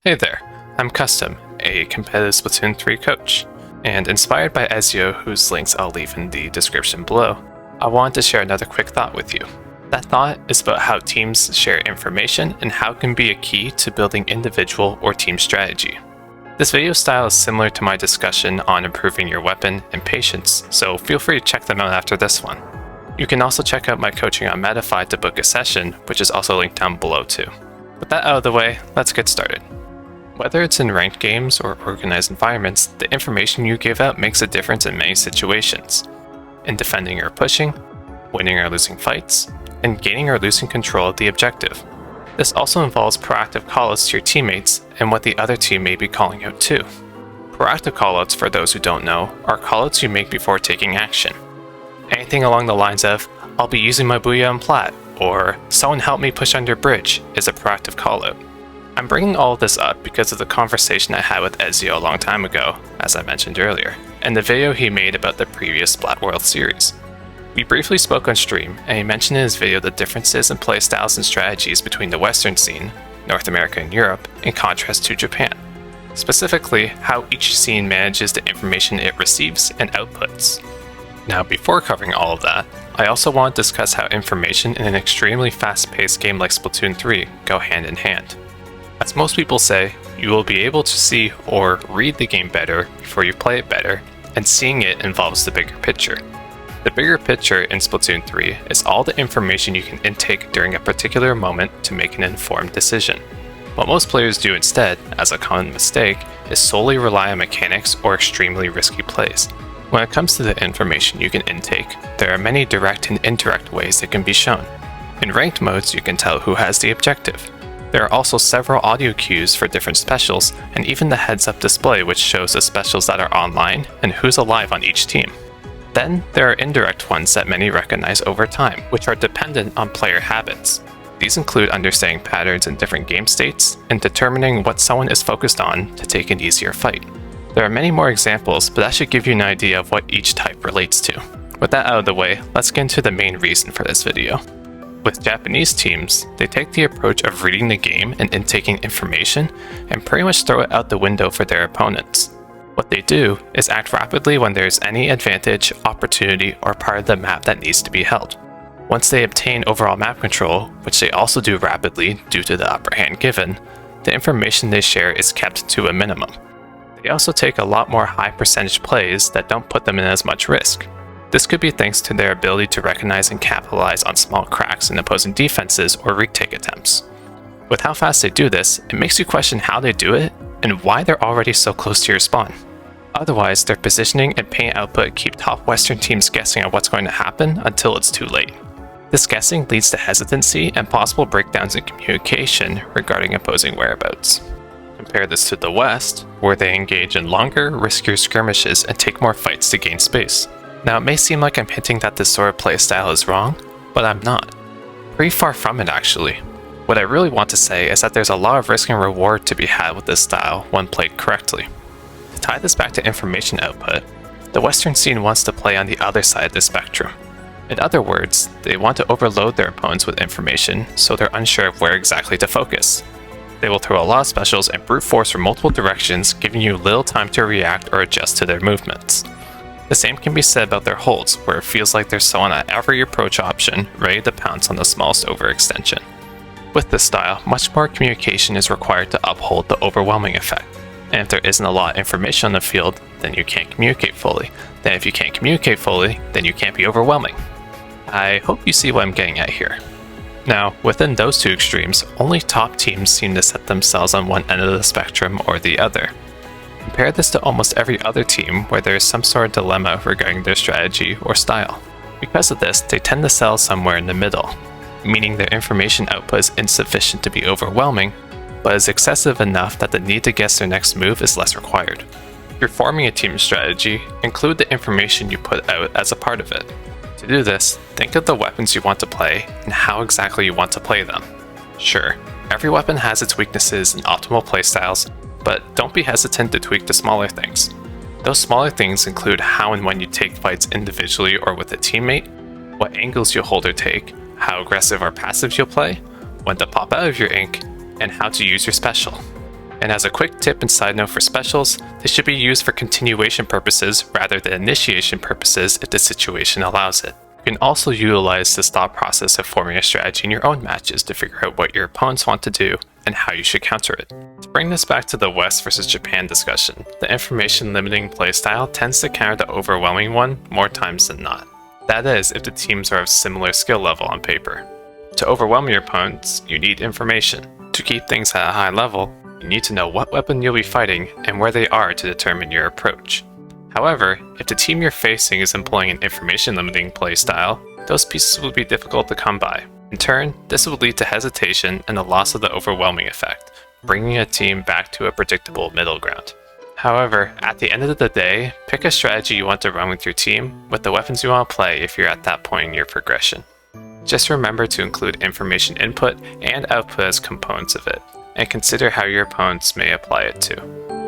Hey there, I'm Custom, a competitive Splatoon 3 coach, and inspired by Ezio, whose links I'll leave in the description below, I wanted to share another quick thought with you. That thought is about how teams share information and how it can be a key to building individual or team strategy. This video style is similar to my discussion on improving your weapon and patience, so feel free to check them out after this one. You can also check out my coaching on Medify to book a session, which is also linked down below too. With that out of the way, let's get started. Whether it's in ranked games or organized environments, the information you give out makes a difference in many situations. In defending or pushing, winning or losing fights, and gaining or losing control of the objective. This also involves proactive callouts to your teammates and what the other team may be calling out too. Proactive callouts, for those who don't know, are callouts you make before taking action. Anything along the lines of, "I'll be using my booyah on plat," or "Someone help me push under bridge," is a proactive callout. I'm bringing all of this up because of the conversation I had with Ezio a long time ago, as I mentioned earlier, and the video he made about the previous Splat World series. We briefly spoke on stream, and he mentioned in his video the differences in playstyles and strategies between the Western scene, North America and Europe, in contrast to Japan. Specifically, how each scene manages the information it receives and outputs. Now, before covering all of that, I also want to discuss how information in an extremely fast-paced game like Splatoon 3 go hand in hand. As most people say, you will be able to see or read the game better before you play it better, and seeing it involves the bigger picture. The bigger picture in Splatoon 3 is all the information you can intake during a particular moment to make an informed decision. What most players do instead, as a common mistake, is solely rely on mechanics or extremely risky plays. When it comes to the information you can intake, there are many direct and indirect ways it can be shown. In ranked modes, you can tell who has the objective. There are also several audio cues for different specials, and even the heads-up display which shows the specials that are online and who's alive on each team. Then, there are indirect ones that many recognize over time, which are dependent on player habits. These include understanding patterns in different game states, and determining what someone is focused on to take an easier fight. There are many more examples, but that should give you an idea of what each type relates to. With that out of the way, let's get into the main reason for this video. With Japanese teams, they take the approach of reading the game and intaking information and pretty much throw it out the window for their opponents. What they do is act rapidly when there's any advantage, opportunity, or part of the map that needs to be held. Once they obtain overall map control, which they also do rapidly due to the upper hand given, the information they share is kept to a minimum. They also take a lot more high percentage plays that don't put them in as much risk. This could be thanks to their ability to recognize and capitalize on small cracks in opposing defenses or retake attempts. With how fast they do this, it makes you question how they do it and why they're already so close to your spawn. Otherwise, their positioning and paint output keep top Western teams guessing on what's going to happen until it's too late. This guessing leads to hesitancy and possible breakdowns in communication regarding opposing whereabouts. Compare this to the West, where they engage in longer, riskier skirmishes and take more fights to gain space. Now, it may seem like I'm hinting that this sort of playstyle is wrong, but I'm not. Pretty far from it, actually. What I really want to say is that there's a lot of risk and reward to be had with this style when played correctly. To tie this back to information output, the Western scene wants to play on the other side of the spectrum. In other words, they want to overload their opponents with information so they're unsure of where exactly to focus. They will throw a lot of specials and brute force from multiple directions, giving you little time to react or adjust to their movements. The same can be said about their holds, where it feels like there's someone at every approach option ready to pounce on the smallest overextension. With this style, much more communication is required to uphold the overwhelming effect. And if there isn't a lot of information on the field, then you can't communicate fully. Then if you can't communicate fully, then you can't be overwhelming. I hope you see what I'm getting at here. Now, within those two extremes, only top teams seem to set themselves on one end of the spectrum or the other. Compare this to almost every other team where there is some sort of dilemma regarding their strategy or style. Because of this, they tend to settle somewhere in the middle, meaning their information output is insufficient to be overwhelming, but is excessive enough that the need to guess their next move is less required. If you're forming a team strategy, include the information you put out as a part of it. To do this, think of the weapons you want to play and how exactly you want to play them. Sure, every weapon has its weaknesses and optimal playstyles, but don't be hesitant to tweak the smaller things. Those smaller things include how and when you take fights individually or with a teammate, what angles you'll hold or take, how aggressive or passive you'll play, when to pop out of your ink, and how to use your special. And as a quick tip and side note for specials, they should be used for continuation purposes rather than initiation purposes if the situation allows it. You can also utilize this thought process of forming a strategy in your own matches to figure out what your opponents want to do and how you should counter it. To bring this back to the West versus Japan discussion, the information limiting playstyle tends to counter the overwhelming one more times than not. That is, if the teams are of similar skill level on paper. To overwhelm your opponents, you need information. To keep things at a high level, you need to know what weapon you'll be fighting and where they are to determine your approach. However, if the team you're facing is employing an information-limiting playstyle, those pieces will be difficult to come by. In turn, this will lead to hesitation and the loss of the overwhelming effect, bringing a team back to a predictable middle ground. However, at the end of the day, pick a strategy you want to run with your team with the weapons you want to play if you're at that point in your progression. Just remember to include information input and output as components of it, and consider how your opponents may apply it too.